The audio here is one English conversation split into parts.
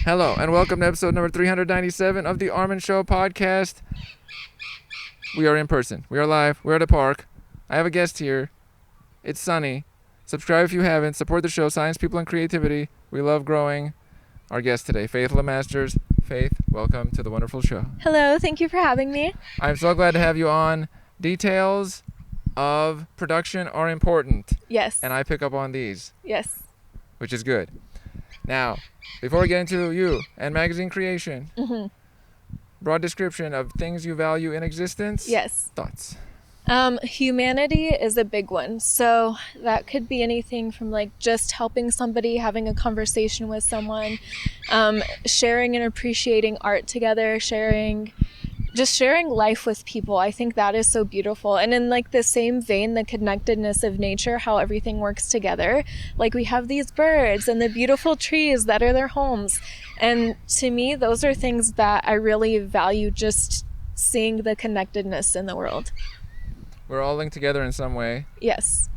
Hello, and welcome to episode number 397 of the Armin Show podcast. We are in person. We are live. We're at a park. I have a guest here. It's sunny. Subscribe if you haven't. Support the show, Science, People, and Creativity. We love growing. Our guest today, Faith LeMasters. Faith, welcome to the wonderful show. Hello, thank you for having me. I'm so glad to have you on. Details of production are important. Yes. And I pick up on these. Yes. Which is good. Now, before we get into you and magazine creation, broad description of things you value in existence. Yes. Thoughts? Humanity is a big one. So that could be anything from like just helping somebody, having a conversation with someone, sharing and appreciating art together, sharing life with people. I think that is so beautiful. And in like the same vein, the connectedness of nature, how everything works together. Like we have these birds and the beautiful trees that are their homes. And to me, those are things that I really value, just seeing the connectedness in the world. We're all linked together in some way. Yes.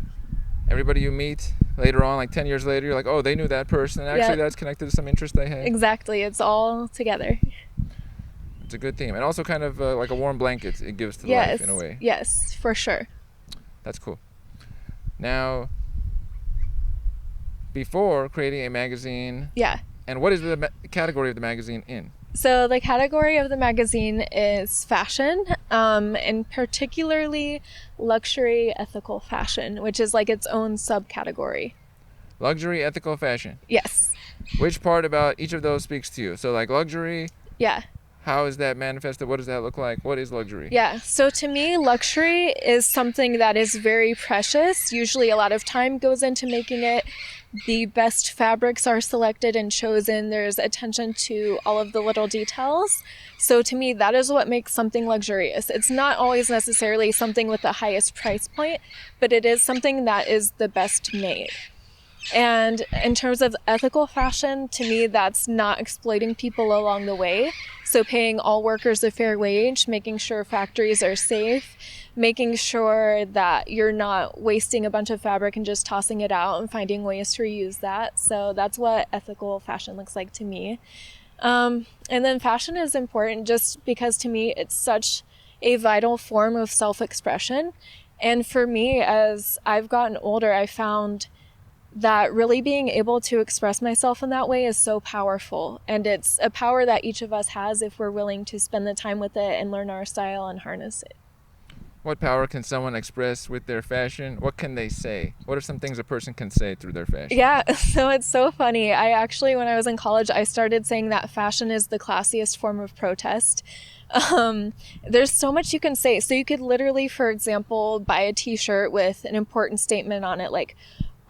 Everybody you meet later on, like 10 years later, you're like, oh, they knew that person. And actually, that's connected to some interest they had. Exactly. It's all together. It's a good theme. And also kind of like a warm blanket it gives to life in a way. Yes, for sure. That's cool. Now, before creating a magazine. Yeah. And what is the category of the magazine in? So the category of the magazine is fashion, and particularly luxury ethical fashion, which is like its own subcategory. Luxury ethical fashion. Yes. Which part about each of those speaks to you? So like luxury. Yeah. How is that manifested? What does that look like? What is luxury? Yeah. So to me, luxury is something that is very precious. Usually a lot of time goes into making it. The best fabrics are selected and chosen. There's attention to all of the little details. So to me, that is what makes something luxurious. It's not always necessarily something with the highest price point, but it is something that is the best made. And in terms of ethical fashion, to me, that's not exploiting people along the way. So paying all workers a fair wage, making sure factories are safe, making sure that you're not wasting a bunch of fabric and just tossing it out and finding ways to reuse that. So that's what ethical fashion looks like to me. And then fashion is important just because to me, it's such a vital form of self-expression. And for me, as I've gotten older, I found that really being able to express myself in that way is so powerful. And it's a power that each of us has if we're willing to spend the time with it and learn our style and harness it. What power can someone express with their fashion? What can they say? What are some things a person can say through their fashion? Yeah, so it's so funny. I actually, when I was in college, I started saying that fashion is the classiest form of protest. There's so much you can say. So you could literally, for example, buy a t-shirt with an important statement on it, like,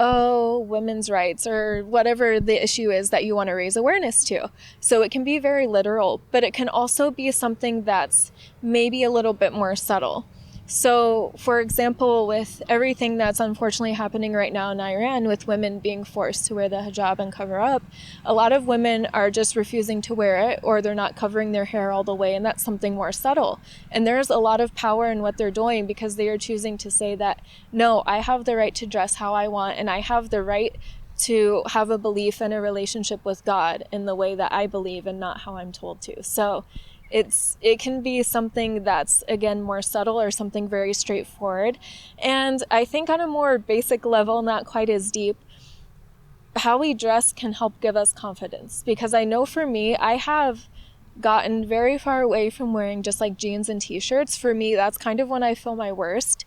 oh, women's rights, or whatever the issue is that you want to raise awareness to. So it can be very literal, but it can also be something that's maybe a little bit more subtle. So, for example, with everything that's unfortunately happening right now in Iran, with women being forced to wear the hijab and cover up, a lot of women are just refusing to wear it, or they're not covering their hair all the way, and that's something more subtle. And there's a lot of power in what they're doing because they are choosing to say that, no, I have the right to dress how I want, and I have the right to have a belief and a relationship with God in the way that I believe and not how I'm told to. So it can be something that's, again, more subtle or something very straightforward. And I think on a more basic level, not quite as deep, how we dress can help give us confidence. Because I know for me, I have gotten very far away from wearing just like jeans and t-shirts. For me, that's kind of when I feel my worst.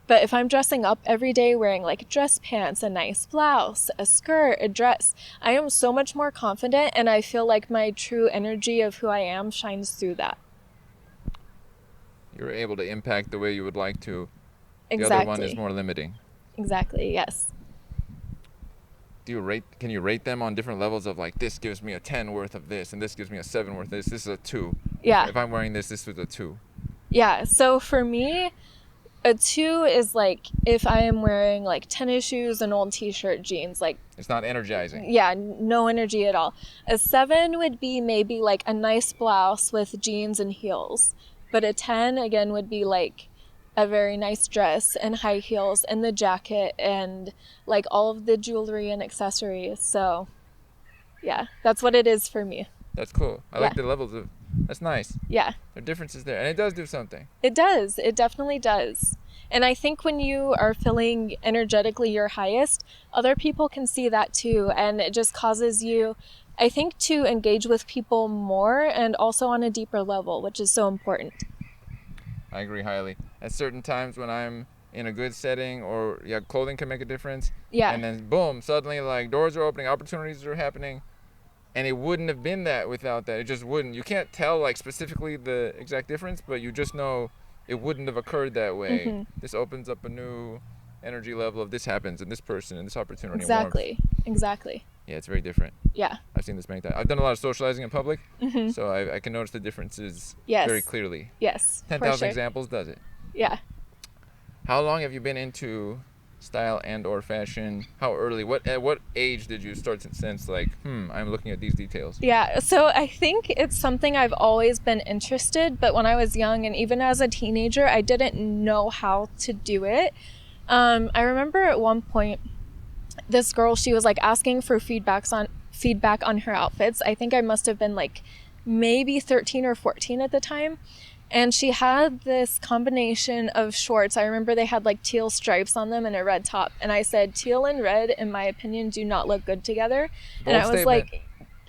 But if I'm dressing up every day, wearing like dress pants, a nice blouse, a skirt, a dress, I am so much more confident, and I feel like my true energy of who I am shines through that. You're able to impact the way you would like to. Exactly. The other one is more limiting. Exactly, yes. Can you rate them on different levels of like, this gives me a 10 worth of this, and this gives me a 7 worth of this. This is a 2. Yeah. If I'm wearing this is a 2. Yeah, so for me, a 2 is like if I am wearing like tennis shoes and old t-shirt, jeans, like it's not energizing. Yeah, no energy at all. A 7 would be maybe like a nice blouse with jeans and heels. But a 10 again would be like a very nice dress and high heels and the jacket and like all of the jewelry and accessories. So yeah, that's what it is for me. That's cool. I Yeah. like the levels of. That's nice. Yeah. There are differences there, and it does do something. It does. It definitely does. And I think when you are feeling energetically your highest, other people can see that too. And it just causes you, I think, to engage with people more and also on a deeper level, which is so important. I agree highly. At certain times when I'm in a good setting, or clothing can make a difference. Yeah. And then boom, suddenly like doors are opening, opportunities are happening, and it wouldn't have been that without that. It just wouldn't. You can't tell like specifically the exact difference, but you just know it wouldn't have occurred that way. Mm-hmm. This opens up a new energy level of this happens, and this person, and this opportunity. Exactly. And warmth. Exactly. Yeah, it's very different. Yeah. I've seen this many times. I've done a lot of socializing in public, Mm-hmm. so I can notice the differences Yes. very clearly. Yes. 10,000 sure. examples does it. Yeah. How long have you been into style and or fashion? How early? At what age did you start to sense like, I'm looking at these details? Yeah, so I think it's something I've always been interested, but when I was young and even as a teenager, I didn't know how to do it. I remember at one point, this girl, she was like asking for feedback on her outfits. I think I must have been like maybe 13 or 14 at the time. And she had this combination of shorts. I remember they had like teal stripes on them and a red top. And I said, teal and red, in my opinion, do not look good together. Bold and I was statement. like,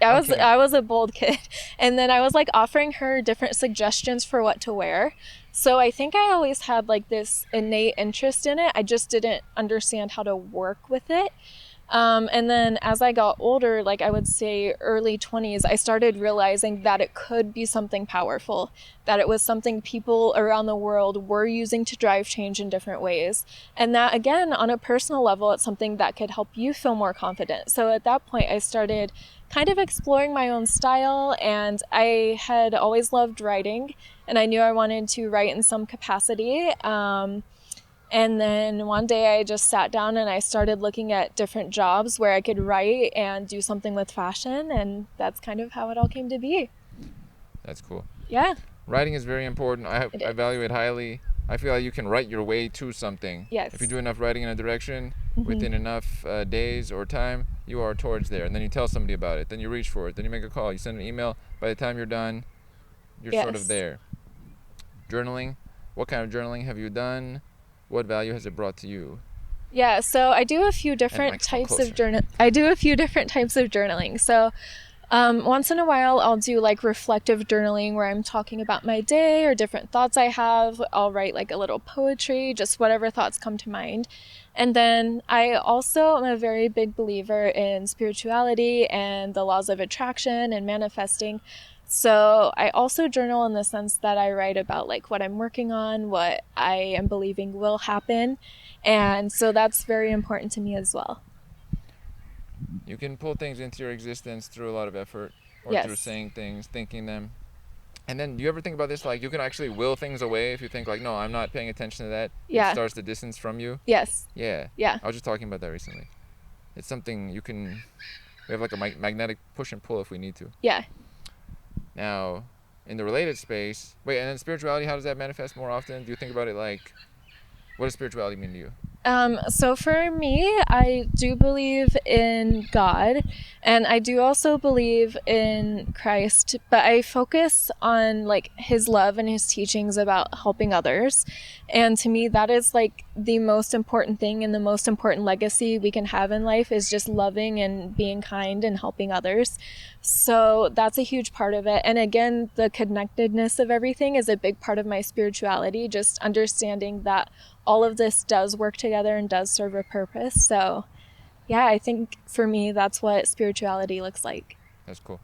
Okay. I was a bold kid. And then I was like offering her different suggestions for what to wear. So I think I always had like this innate interest in it. I just didn't understand how to work with it. And then as I got older, like I would say early 20s, I started realizing that it could be something powerful, that it was something people around the world were using to drive change in different ways. And that, again, on a personal level, it's something that could help you feel more confident. So at that point, I started kind of exploring my own style, and I had always loved writing, and I knew I wanted to write in some capacity. And then one day I just sat down and I started looking at different jobs where I could write and do something with fashion. And that's kind of how it all came to be. That's cool. Yeah. Writing is very important. I It is. value it highly. I feel like you can write your way to something. Yes. If you do enough writing in a direction, Mhm. within enough days or time, you are towards there. And then you tell somebody about it. Then you reach for it. Then you make a call. You send an email. By the time you're done, you're sort of Yes. there. Journaling. What kind of journaling have you done? What value has it brought to you? Yeah, so I do a few different microphone types closer. of journaling. So once in a while, I'll do like reflective journaling where I'm talking about my day or different thoughts I have. I'll write like a little poetry, just whatever thoughts come to mind. And then I also am a very big believer in spirituality and the laws of attraction and manifesting. So I also journal in the sense that I write about like what I'm working on, what I am believing will happen. And so that's very important to me as well. You can pull things into your existence through a lot of effort, or Yes. through saying things, thinking them. And then, do you ever think about this? Like, you can actually will things away if you think, like, no, I'm not paying attention to that. Yeah. It starts to distance from you. Yes. Yeah. Yeah. I was just talking about that recently. It's something you can. We have like a magnetic push and pull if we need to. Yeah. Now, in the related space, wait, and then spirituality, how does that manifest more often? Do you think about it like, what does spirituality mean to you? So for me, I do believe in God, and I do also believe in Christ, but I focus on like his love and his teachings about helping others. And to me, that is like the most important thing and the most important legacy we can have in life is just loving and being kind and helping others. So that's a huge part of it. And again, the connectedness of everything is a big part of my spirituality, just understanding that all of this does work together and does serve a purpose. So yeah, I think for me, that's what spirituality looks like. That's cool.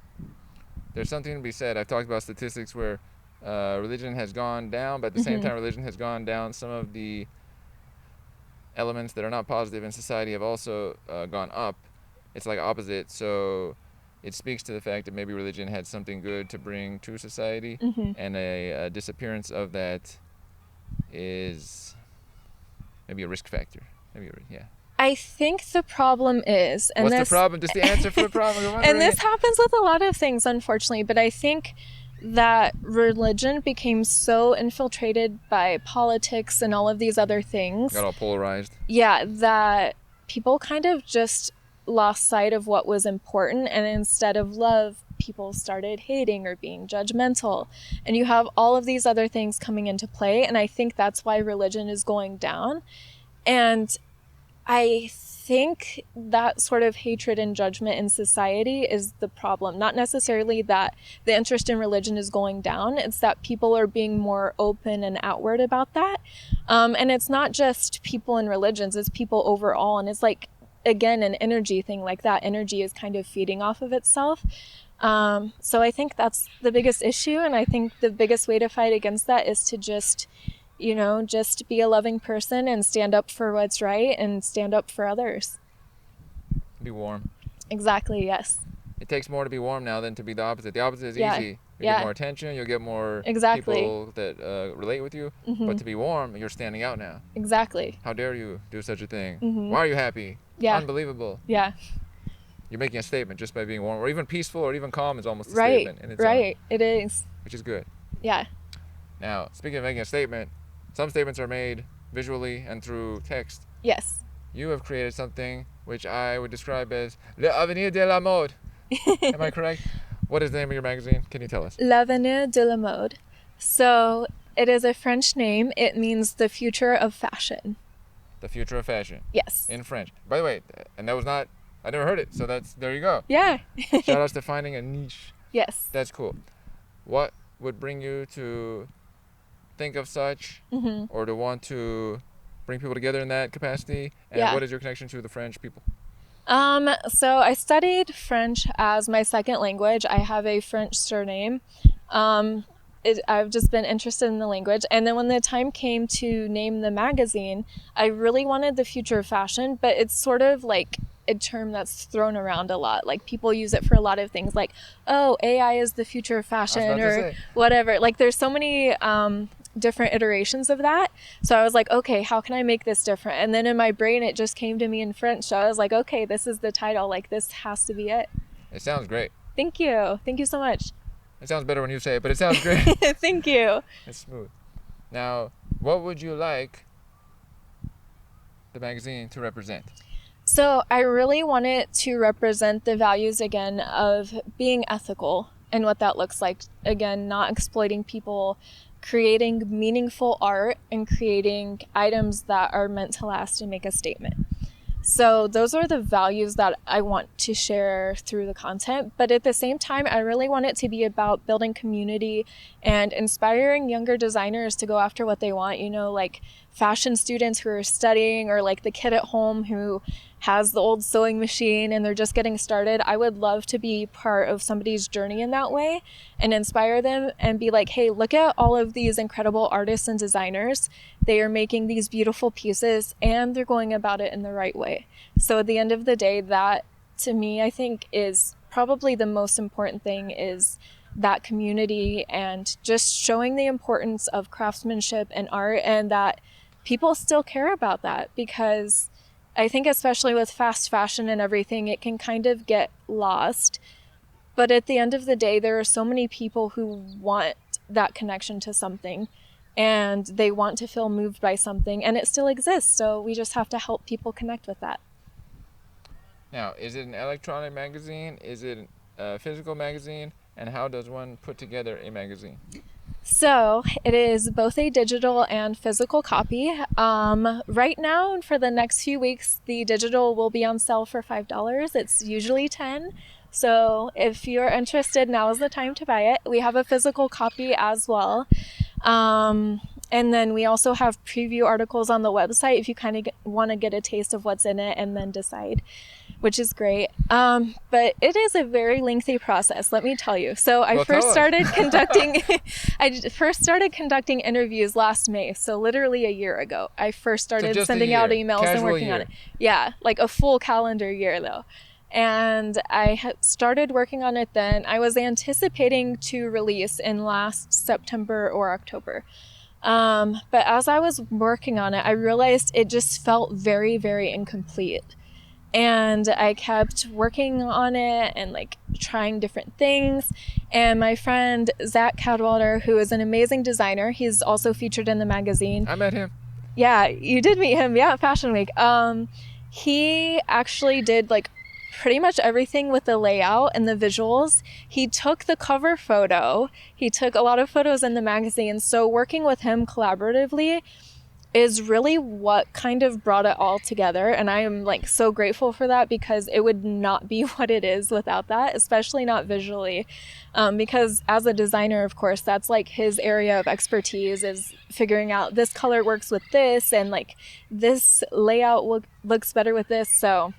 There's something to be said. I've talked about statistics where religion has gone down, but at the same time, religion has gone down. Some of the elements that are not positive in society have also gone up. It's like opposite. So it speaks to the fact that maybe religion had something good to bring to society, and a disappearance of that is maybe a risk factor. Yeah. I think the problem is, and What's this, the problem? Just the answer for the problem. I'm and wondering. this happens with a lot of things, unfortunately, but I think that religion became so infiltrated by politics and all of these other things. Got all polarized. Yeah, that people kind of just lost sight of what was important, and instead of love, people started hating or being judgmental. And you have all of these other things coming into play. And I think that's why religion is going down. And I think that sort of hatred and judgment in society is the problem. Not necessarily that the interest in religion is going down. It's that people are being more open and outward about that. And it's not just people in religions, it's people overall. And it's like, again, an energy thing. Like that energy is kind of feeding off of itself. So I think that's the biggest issue. And I think the biggest way to fight against that is to just be a loving person and stand up for what's right and stand up for others. Be warm. Exactly, yes. It takes more to be warm now than to be the opposite. The opposite is Yeah. easy. You get more attention, you'll get more Exactly. people that relate with you. But to be warm, you're standing out now. Exactly. How dare you do such a thing? Why are you happy? Yeah. Unbelievable. Yeah. You're making a statement just by being warm, or even peaceful, or even calm is almost a Right. statement in its Right. own, It is. which is good. Yeah. Now, speaking of making a statement, some statements are made visually and through text. Yes. You have created something which I would describe as L'Avenir de la Mode. Am I correct? What is the name of your magazine? Can you tell us? L'Avenir de la Mode. So it is a French name. It means the future of fashion. The Future of Fashion. Yes. In French. By the way, and that was not, I never heard it, so there you go. Yeah. Shout outs to finding a niche. Yes. That's cool. What would bring you to think of such, or to want to bring people together in that capacity? And Yeah. what is your connection to the French people? So I studied French as my second language. I have a French surname. I've just been interested in the language. And then when the time came to name the magazine, I really wanted the future of fashion, but it's sort of like a term that's thrown around a lot. Like people use it for a lot of things like, oh, AI is the future of fashion or whatever. Like there's so many different iterations of that. So I was like, okay, how can I make this different? And then in my brain, it just came to me in French. So I was like, okay, this is the title. Like this has to be it. It sounds great. Thank you. Thank you so much. It sounds better when you say it, but it sounds great. Thank you. It's smooth. Now, what would you like the magazine to represent? So I really want it to represent the values again of being ethical and what that looks like. Again, not exploiting people, creating meaningful art, and creating items that are meant to last and make a statement. So those are the values that I want to share through the content. But at the same time, I really want it to be about building community and inspiring younger designers to go after what they want. You know, like fashion students who are studying, or like the kid at home who has the old sewing machine and they're just getting started. I would love to be part of somebody's journey in that way and inspire them and be like, hey, look at all of these incredible artists and designers. They are making these beautiful pieces and they're going about it in the right way. So at the end of the day, that to me, I think is probably the most important thing, is that community and just showing the importance of craftsmanship and art, and that people still care about that, because I think especially with fast fashion and everything, it can kind of get lost. But at the end of the day, there are so many people who want that connection to something, and they want to feel moved by something, and it still exists. So we just have to help people connect with that. Now, is it an electronic magazine? Is it a physical magazine? And how does one put together a magazine? So it is both a digital and physical copy. Right now, and for the next few weeks, the digital will be on sale for $5. It's usually $10. So if you're interested, now is the time to buy it. We have a physical copy as well. And then we also have preview articles on the website if you kind of want to get a taste of what's in it and then decide, which is great. But it is a very lengthy process, let me tell you. So I first started conducting interviews last May. So literally a year ago, I first started sending out emails and working on it. Yeah, like a full calendar year though. And I started working on it then. I was anticipating to release in last September or October. But as I was working on it, I realized it just felt very, very incomplete. And I kept working on it and like trying different things. And my friend Zach Cadwallader, who is an amazing designer, he's also featured in the magazine. I met him. Yeah, you did meet him. Yeah, Fashion Week. He actually did like pretty much everything with the layout and the visuals. He took the cover photo. He took a lot of photos in the magazine. So working with him collaboratively is really what kind of brought it all together. And I am like so grateful for that, because it would not be what it is without that, especially not visually. Because as a designer, of course, that's like his area of expertise, is figuring out this color works with this, and like this layout looks better with this. So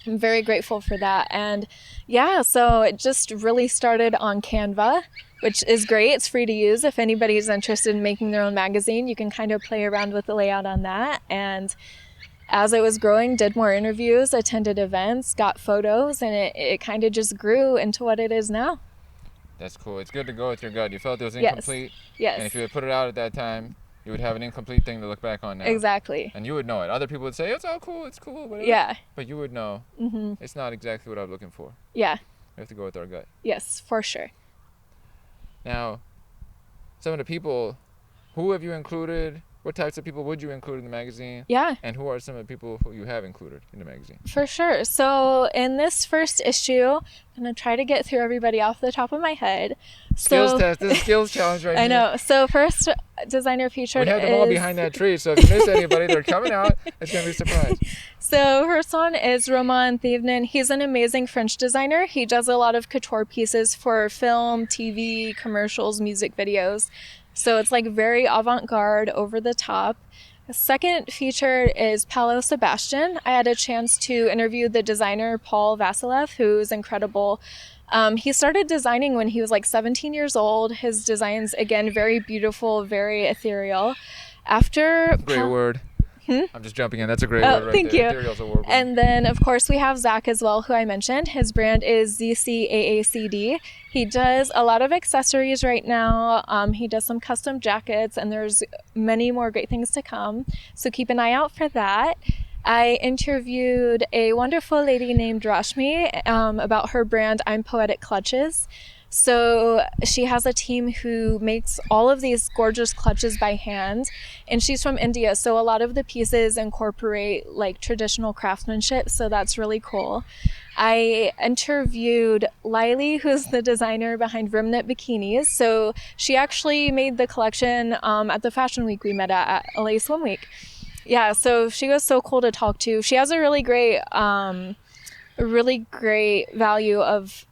I'm very grateful for that. And yeah, so it just really started on Canva, which is great. It's free to use. If anybody's interested in making their own magazine, you can kind of play around with the layout on that. And as it was growing, did more interviews, attended events, got photos, and it kind of just grew into what it is now. That's cool. It's good to go with your gut. You felt it was Yes. incomplete. Yes. And if you had put it out at that time, you would have an incomplete thing to look back on now. Exactly. And you would know it. Other people would say, it's all cool, it's cool, whatever. Yeah. But you would know, it's not exactly what I'm looking for. Yeah. We have to go with our gut. Yes, for sure. Now, some of the people, who have you included? What types of people would you include in the magazine? Yeah. And who are some of the people who you have included in the magazine? For sure. So in this first issue, I'm going to try to get through everybody off the top of my head. Skills test. This is a skills challenge right I here. know. So first designer featured We have them all behind that tree, so if you miss anybody, they're coming out. It's going to be a surprise. So first one is Roman Thievenin. He's an amazing French designer. He does a lot of couture pieces for film, TV, commercials, music videos. So it's like very avant-garde, over the top. The second featured is Paolo Sebastian. I had a chance to interview the designer Paul Vasilev, who is incredible. He started designing when he was like 17 years old. His designs, again, very beautiful, very ethereal. After Great word. I'm just jumping in. That's a great word right thank there. you. Ethereal's a word. And then, of course, we have Zach as well, who I mentioned. His brand is ZCAACD. He does a lot of accessories right now. He does some custom jackets, and there's many more great things to come. So keep an eye out for that. I interviewed a wonderful lady named Rashmi about her brand, I'm Poetic Clutches. So she has a team who makes all of these gorgeous clutches by hand, and she's from India. So a lot of the pieces incorporate like traditional craftsmanship. So that's really cool. I interviewed Lily, who's the designer behind Rimknit Bikinis. So she actually made the collection at the Fashion Week we met at LA Swim Week. Yeah, so she was so cool to talk to. She has a really great value of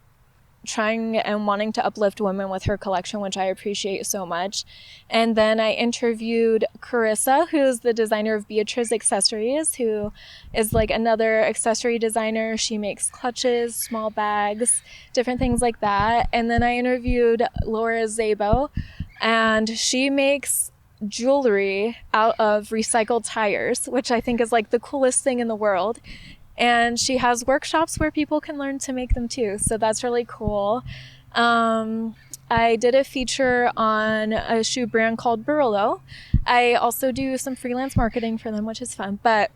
trying and wanting to uplift women with her collection, which I appreciate so much. And then I interviewed Carissa, who's the designer of Beatrice Accessories, who is like another accessory designer. She makes clutches, small bags, different things like that. And then I interviewed Laura Zabo, and she makes jewelry out of recycled tires, which I think is like the coolest thing in the world. And she has workshops where people can learn to make them too. So that's really cool. I did a feature on a shoe brand called Barolo. I also do some freelance marketing for them, which is fun. But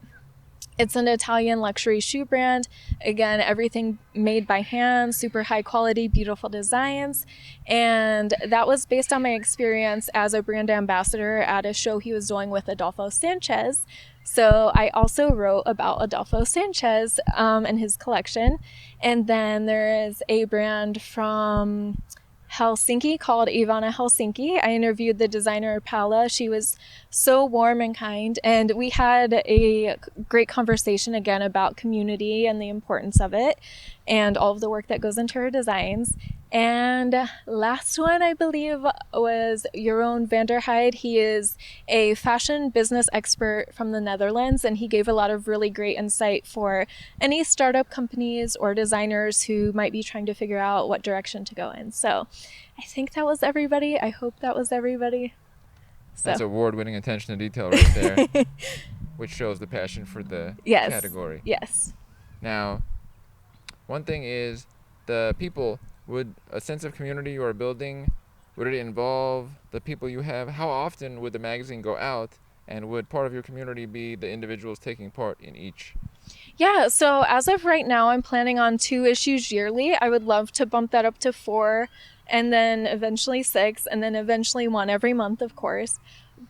it's an Italian luxury shoe brand. Again, everything made by hand, super high quality, beautiful designs. And that was based on my experience as a brand ambassador at a show he was doing with Adolfo Sanchez. So I also wrote about Adolfo Sanchez and his collection. And then there is a brand from Helsinki called Ivana Helsinki. I interviewed the designer Paula. She was so warm and kind, and we had a great conversation again about community and the importance of it and all of the work that goes into her designs. And last one, I believe, was Jeroen van der Heide. He is a fashion business expert from the Netherlands, and he gave a lot of really great insight for any startup companies or designers who might be trying to figure out what direction to go in. So I think that was everybody. I hope that was everybody. So. That's award-winning attention to detail right there, which shows the passion for the category. Yes. Now, one thing is the people. Would a sense of community you are building, would it involve the people you have? How often would the magazine go out, and would part of your community be the individuals taking part in each? Yeah, so as of right now, I'm planning on 2 issues yearly. I would love to bump that up to 4, and then eventually 6, and then eventually 1 every month, of course.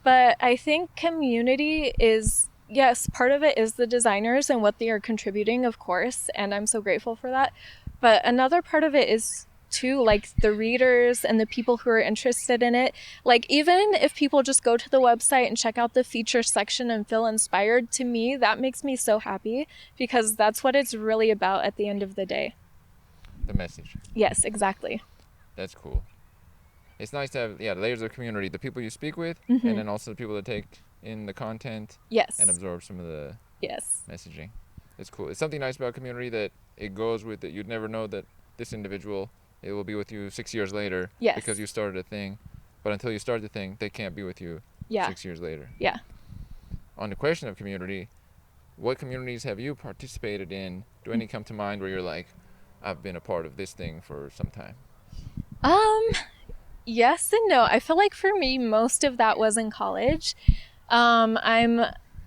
But I think community is yes, part of it is the designers and what they are contributing, of course, and I'm so grateful for that. But another part of it is too, like, the readers and the people who are interested in it. Like, even if people just go to the website and check out the feature section and feel inspired, to me, that makes me so happy, because that's what it's really about at the end of the day. The message. Yes, exactly. That's cool. It's nice to have, layers of community. The people you speak with, Mhm. and then also the people that take in the content Yes. and absorb some of the Yes. messaging. It's cool. It's something nice about community, that it goes with it. You'd never know that this individual, it will be with you 6 years later, Yes. because you started a thing. But until you start the thing, they can't be with you Yeah. 6 years later. Yeah. On the question of community, what communities have you participated in? Do any come to mind where you're like, I've been a part of this thing for some time? Yes and no. I feel like for me, most of that was in college.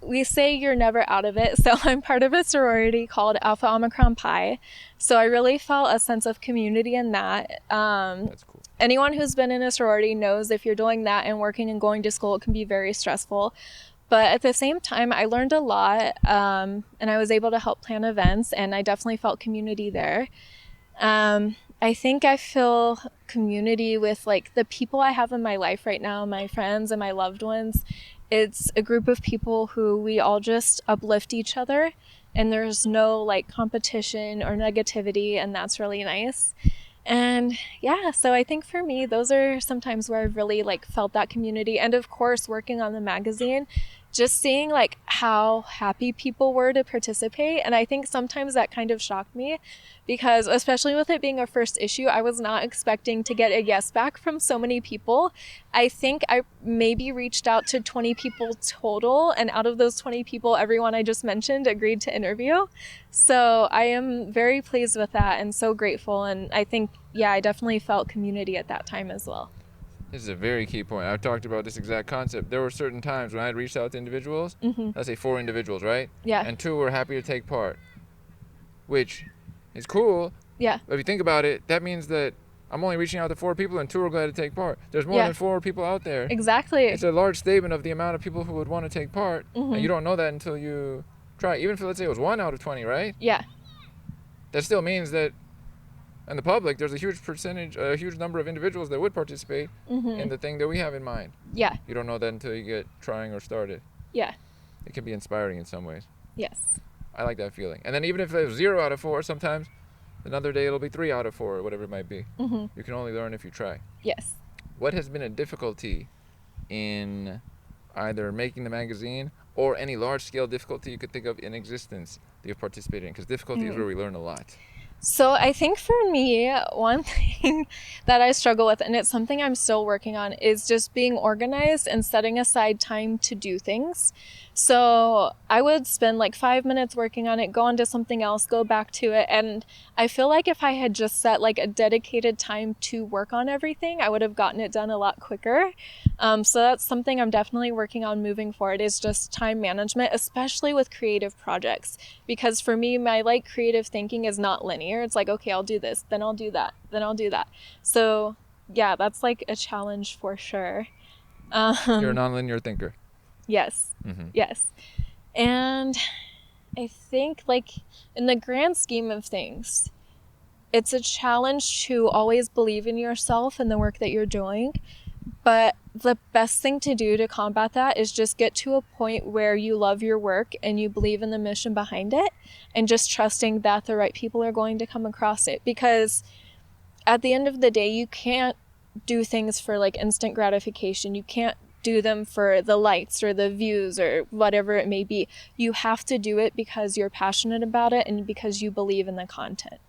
We say you're never out of it. So I'm part of a sorority called Alpha Omicron Pi. So I really felt a sense of community in that. That's cool. Anyone who's been in a sorority knows if you're doing that and working and going to school, it can be very stressful. But at the same time, I learned a lot, and I was able to help plan events, and I definitely felt community there. I think I feel community with, like, the people I have in my life right now, my friends and my loved ones. It's a group of people who we all just uplift each other, and there's no, like, competition or negativity, and that's really nice. And yeah, so I think for me, those are sometimes where I've really, like, felt that community. And of course, working on the magazine, just seeing, like, how happy people were to participate. And I think sometimes that kind of shocked me, because especially with it being a first issue, I was not expecting to get a yes back from so many people. I think I maybe reached out to 20 people total, and out of those 20 people, everyone I just mentioned agreed to interview. So I am very pleased with that and so grateful. And I think, I definitely felt community at that time as well. This is a very key point. I've talked about this exact concept. There were certain times when I'd reached out to individuals, let's say 4 individuals, right? Yeah. And 2 were happy to take part, which is cool. Yeah. But if you think about it, that means that I'm only reaching out to 4 people and 2 are glad to take part. There's more than 4 people out there. Exactly. It's a large statement of the amount of people who would want to take part, and you don't know that until you try. Even if, let's say, it was 1 out of 20, right? Yeah. That still means that in the public, there's a huge number of individuals that would participate in the thing that we have in mind. Yeah. You don't know that until you get trying or started. Yeah. It can be inspiring in some ways. Yes. I like that feeling. And then even if it was 0 out of 4, sometimes another day it'll be 3 out of 4 or whatever it might be. You can only learn if you try. Yes. What has been a difficulty in either making the magazine or any large-scale difficulty you could think of in existence that you've participated in? Because difficulty is where we learn a lot. So I think for me, one thing that I struggle with, and it's something I'm still working on, is just being organized and setting aside time to do things. So I would spend like 5 minutes working on it, go on to something else, go back to it. And I feel like if I had just set like a dedicated time to work on everything, I would have gotten it done a lot quicker. So that's something I'm definitely working on moving forward, is just time management, especially with creative projects. Because for me, my like creative thinking is not linear. It's like, okay, I'll do this, then I'll do that, then I'll do that. So yeah, that's like a challenge for sure. You're a nonlinear thinker. Yes. Yes. And I think, like, in the grand scheme of things, it's a challenge to always believe in yourself and the work that you're doing. But the best thing to do to combat that is just get to a point where you love your work and you believe in the mission behind it, and just trusting that the right people are going to come across it. Because at the end of the day, you can't do things for like instant gratification. You can't do them for the likes or the views or whatever it may be. You have to do it because you're passionate about it and because you believe in the content.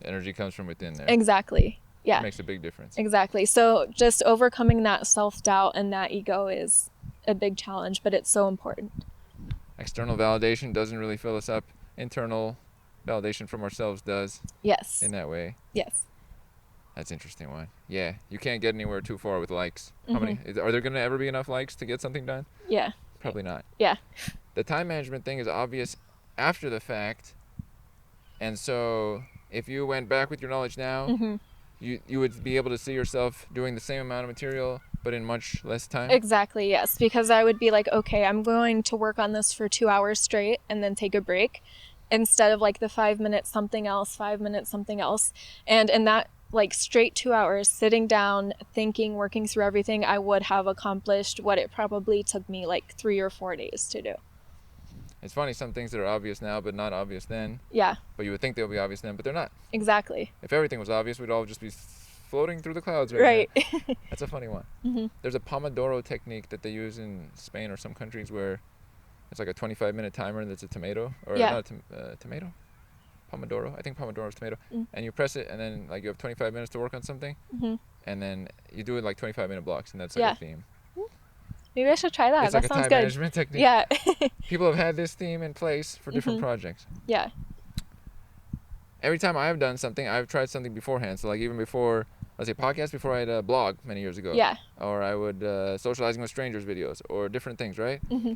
The energy comes from within there. Exactly. Yeah. It makes a big difference. Exactly. So just overcoming that self-doubt and that ego is a big challenge, but it's so important. External validation doesn't really fill us up. Internal validation from ourselves does. Yes. In that way. Yes. That's an interesting one. Yeah, you can't get anywhere too far with likes. How many? Are there going to ever be enough likes to get something done? Yeah. Probably not. Yeah. The time management thing is obvious after the fact. And so if you went back with your knowledge now, you would be able to see yourself doing the same amount of material but in much less time? Exactly, yes. Because I would be like, okay, I'm going to work on this for 2 hours straight and then take a break instead of like the 5 minutes something else, 5 minutes something else. And in that like straight 2 hours, sitting down, thinking, working through everything, I would have accomplished what it probably took me like 3 or 4 days to do. It's funny, some things that are obvious now but not obvious then. Yeah. But you would think they'll be obvious then, but they're not. Exactly. If everything was obvious, we'd all just be floating through the clouds right now. Right. That's a funny one. Mm-hmm. There's a Pomodoro technique that they use in Spain or some countries where it's like a 25-minute timer and it's a tomato. Or Yeah. not a tomato? Pomodoro. I think Pomodoro is tomato. Mm. And you press it and then like you have 25 minutes to work on something. Mm-hmm. And then you do it like 25-minute blocks and that's like Yeah. a theme. Maybe I should try that. It's That like a sounds time good. management technique. Yeah. People have had this theme in place for different Mhm. projects. Yeah. Every time I've done something, I've tried something beforehand. So like even before, let's say podcast, before I had a blog many years ago. Yeah. Or I would socializing with strangers videos or different things, right? Mm-hmm.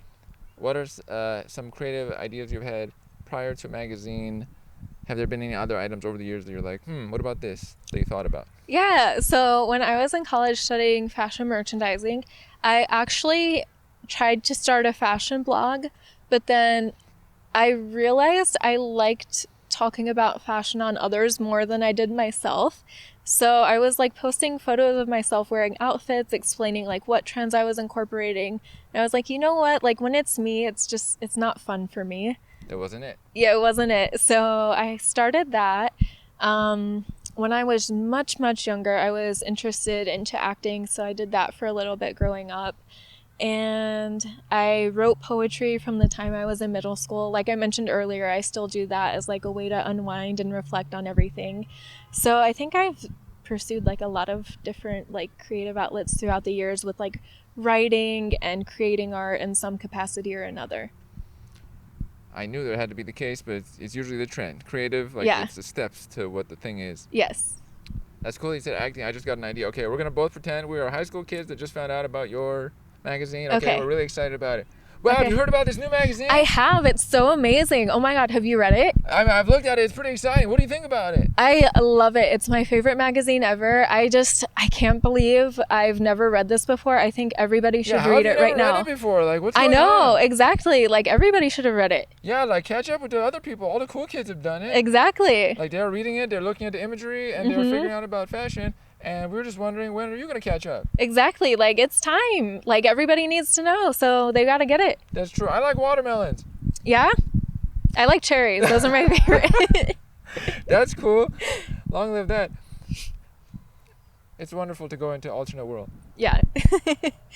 What are some creative ideas you've had prior to magazine? Have there been any other items over the years that you're like, what about this that you thought about? Yeah, so when I was in college studying fashion merchandising, I actually tried to start a fashion blog, but then I realized I liked talking about fashion on others more than I did myself. So I was like posting photos of myself wearing outfits, explaining like what trends I was incorporating. And I was like, you know what? Like when it's me, it's not fun for me. That wasn't it. Yeah, it wasn't it. So I started that. When I was much, much younger, I was interested into acting, so I did that for a little bit growing up. And I wrote poetry from the time I was in middle school. Like I mentioned earlier, I still do that as like a way to unwind and reflect on everything. So I think I've pursued like a lot of different like creative outlets throughout the years with like writing and creating art in some capacity or another. I knew that had to be the case, but it's usually the trend. Creative, like Yeah. it's the steps to what the thing is. Yes. That's cool. You said acting. I just got an idea. Okay, we're gonna both pretend we are high school kids that just found out about your magazine. Okay. We're really excited about it. Wow, Okay. have you heard about this new magazine? I have. It's so amazing. Oh my God, have you read it? I've looked at it. It's pretty exciting. What do you think about it? I love it. It's my favorite magazine ever. I can't believe I've never read this before. I think everybody should how read have it you right never now. read it before? Like, what's I going know, on? exactly. Like everybody should have read it. Yeah, like catch up with the other people. All the cool kids have done it. Exactly. Like they're reading it, they're looking at the imagery, and they're figuring out about fashion. And we were just wondering, when are you gonna catch up? Exactly. Like it's time. Like everybody needs to know, so they got to get it. That's true. I like watermelons. Yeah? I like cherries. Those are my favorite. That's cool. Long live that. It's wonderful to go into alternate world. Yeah.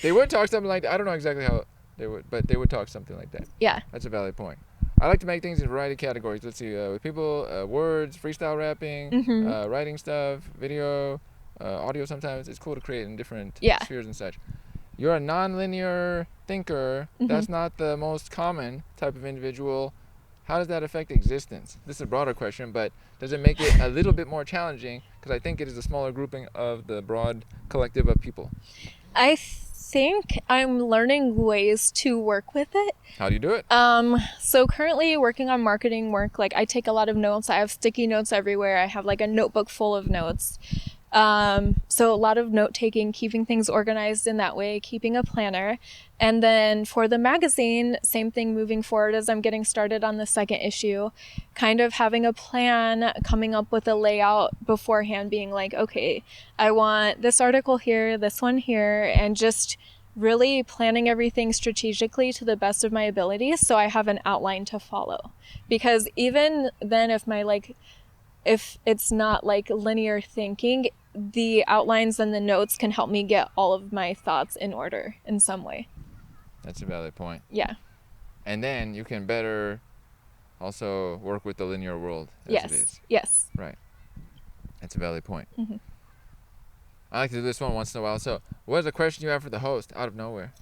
They would talk something like that. I don't know exactly how they would, but they would talk something like that. Yeah. That's a valid point. I like to make things in a variety of categories. Let's see, with people, words, freestyle rapping, writing stuff, video, audio sometimes. It's cool to create in different spheres and such. You're a non-linear thinker. That's not the most common type of individual. How does that affect existence? This is a broader question, but does it make it a little bit more challenging? Because I think it is a smaller grouping of the broad collective of people. I think I'm learning ways to work with it. How do you do it? So currently working on marketing work, like I take a lot of notes. I have sticky notes everywhere. I have like a notebook full of notes. So a lot of note taking, keeping things organized in that way, keeping a planner. And then for the magazine, same thing moving forward as I'm getting started on the second issue, kind of having a plan, coming up with a layout beforehand, being like, okay, I want this article here, this one here, and just really planning everything strategically to the best of my abilities so I have an outline to follow. Because even then, if it's not like linear thinking, the outlines and the notes can help me get all of my thoughts in order in some way. That's a valid point. Yeah. And then you can better also work with the linear world as Yes. it is. Yes. Right. That's a valid point. I like to do this one once in a while. So what is a question you have for the host out of nowhere?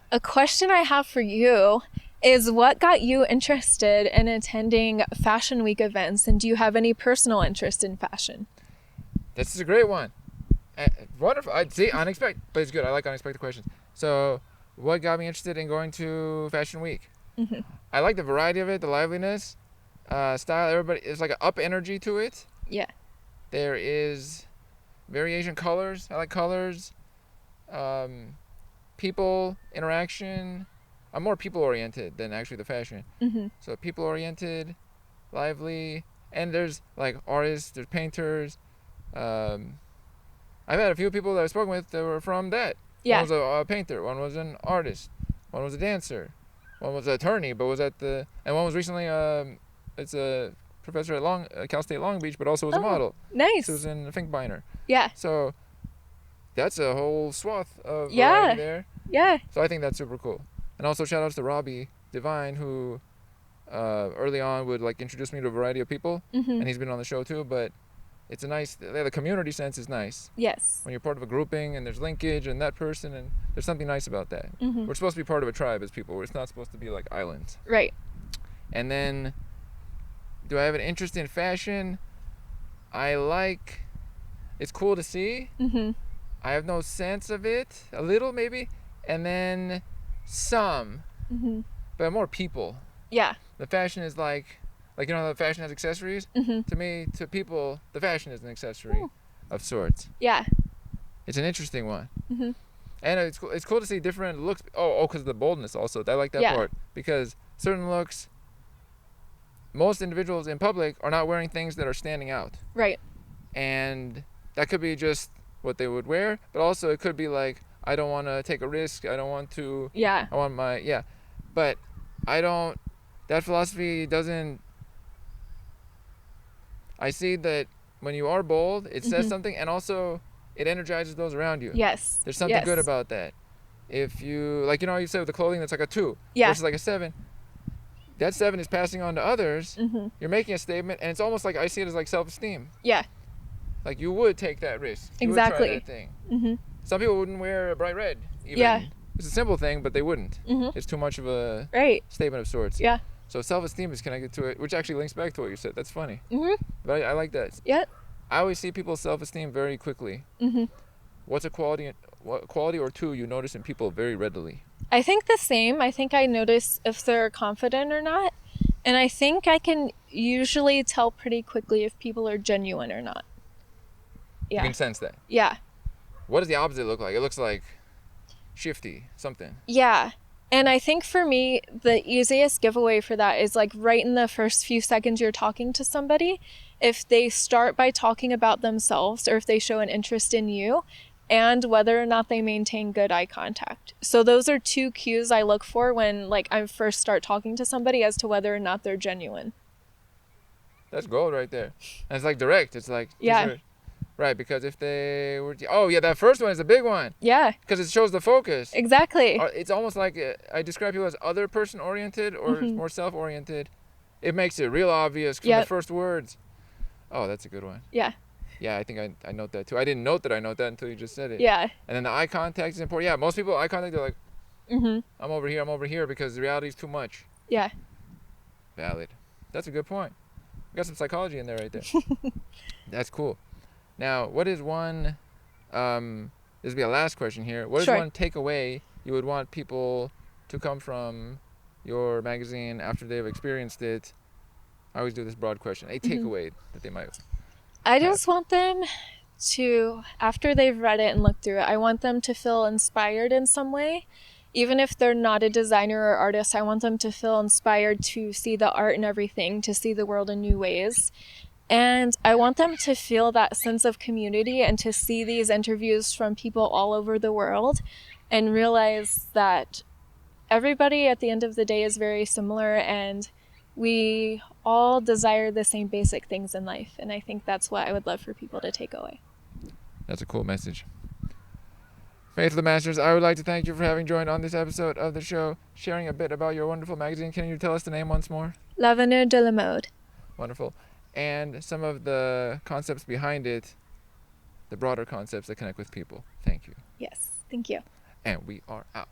A question I have for you is, what got you interested in attending Fashion Week events, and do you have any personal interest in fashion? This is a great one. Wonderful. I see, unexpected, but it's good. I like unexpected questions. So what got me interested in going to Fashion Week? I like the variety of it, the liveliness, style. Everybody, it's like an up energy to it. Yeah. There is variation colors. I like colors. people interaction. I'm more people oriented than actually the fashion. Mm-hmm. So people oriented, lively, and there's like artists, there's painters. I've had a few people that I've spoken with that were from that. Yeah. One was a painter, one was an artist, one was a dancer, one was an attorney, but was at the, and one was recently it's a professor at Cal State Long Beach, but also was a model. Nice. Susan Finkbeiner. Yeah. So that's a whole swath of Yeah. variety there. Yeah. So I think that's super cool. And also shout outs to Robbie Divine, who early on would like introduce me to a variety of people, Mm-hmm. and he's been on the show too. But it's a nice, the community sense is nice. Yes. When you're part of a grouping and there's linkage and that person, and there's something nice about that. Mm-hmm. We're supposed to be part of a tribe as people. It's not supposed to be like islands. Right. And then, do I have an interest in fashion? It's cool to see. Mm-hmm. I have no sense of it, a little maybe, and then some, Mm-hmm. but more people. Yeah. The fashion is like you know how the fashion has accessories? Mm-hmm. To me, to people, the fashion is an accessory of sorts. Yeah. It's an interesting one. Mm-hmm. And it's cool to see different looks. Because of the boldness also. I like that Yeah. part. Because certain looks, most individuals in public are not wearing things that are standing out. Right. And that could be just what they would wear, but also it could be like, I don't want to take a risk. I don't want to. Yeah. I want my, yeah. But I don't, that philosophy doesn't, I see that when you are bold, it says Mhm. something, and also it energizes those around you. Yes. There's something Yes. good about that. If you, like, you know, you said with the clothing that's like a 2 Yeah. versus like a 7. That 7 is passing on to others. Mm-hmm. You're making a statement, and it's almost like I see it as like self-esteem. Yeah. Like you would take that risk. You Exactly. would try that thing. Mm-hmm. Some people wouldn't wear a bright red. Even. Yeah. It's a simple thing, but they wouldn't. Mm-hmm. It's too much of a Right. statement of sorts. Yeah. So self-esteem is connected to it, which actually links back to what you said. That's funny. Mm-hmm. But I like that. Yeah. I always see people's self-esteem very quickly. Mm-hmm. What's a quality or two you notice in people very readily? I think the same. I think I notice if they're confident or not. And I think I can usually tell pretty quickly if people are genuine or not. You Yeah. can sense that. Yeah. What does the opposite look like? It looks like shifty, something. Yeah. And I think for me, the easiest giveaway for that is like right in the first few seconds you're talking to somebody, if they start by talking about themselves or if they show an interest in you, and whether or not they maintain good eye contact. So those are 2 cues I look for when like I first start talking to somebody as to whether or not they're genuine. That's gold right there. And it's like direct. It's like, these Yeah. are- right, because if they were, oh yeah, that first one is a big one. Yeah, Because it shows the focus. exactly. It's almost like I describe people as other person oriented or Mhm. more self oriented. It makes it real obvious from Yep. the first words. Oh, that's a good one. Yeah, Yeah, I think I note that too. I didn't note that I note that until you just said it. yeah. And then the eye contact is important. Yeah, most people eye contact, they're like, Mm-hmm. I'm over here because the reality is too much. Yeah. Valid. That's a good point. We got some psychology in there right there. That's cool. Now, what is one, this will be a last question here. What is Sure. one takeaway you would want people to come from your magazine after they've experienced it? I always do this broad question. A takeaway that they might. I just want them to, after they've read it and looked through it, I want them to feel inspired in some way. Even if they're not a designer or artist, I want them to feel inspired to see the art and everything, to see the world in new ways. And I want them to feel that sense of community and to see these interviews from people all over the world and realize that everybody at the end of the day is very similar and we all desire the same basic things in life. And I think that's what I would love for people to take away. That's a cool message. Faith LeMasters, I would like to thank you for having joined on this episode of the show, sharing a bit about your wonderful magazine. Can you tell us the name once more? L'avenir de la mode. Wonderful. And some of the concepts behind it, the broader concepts that connect with people. Thank you. Yes, thank you. And we are out.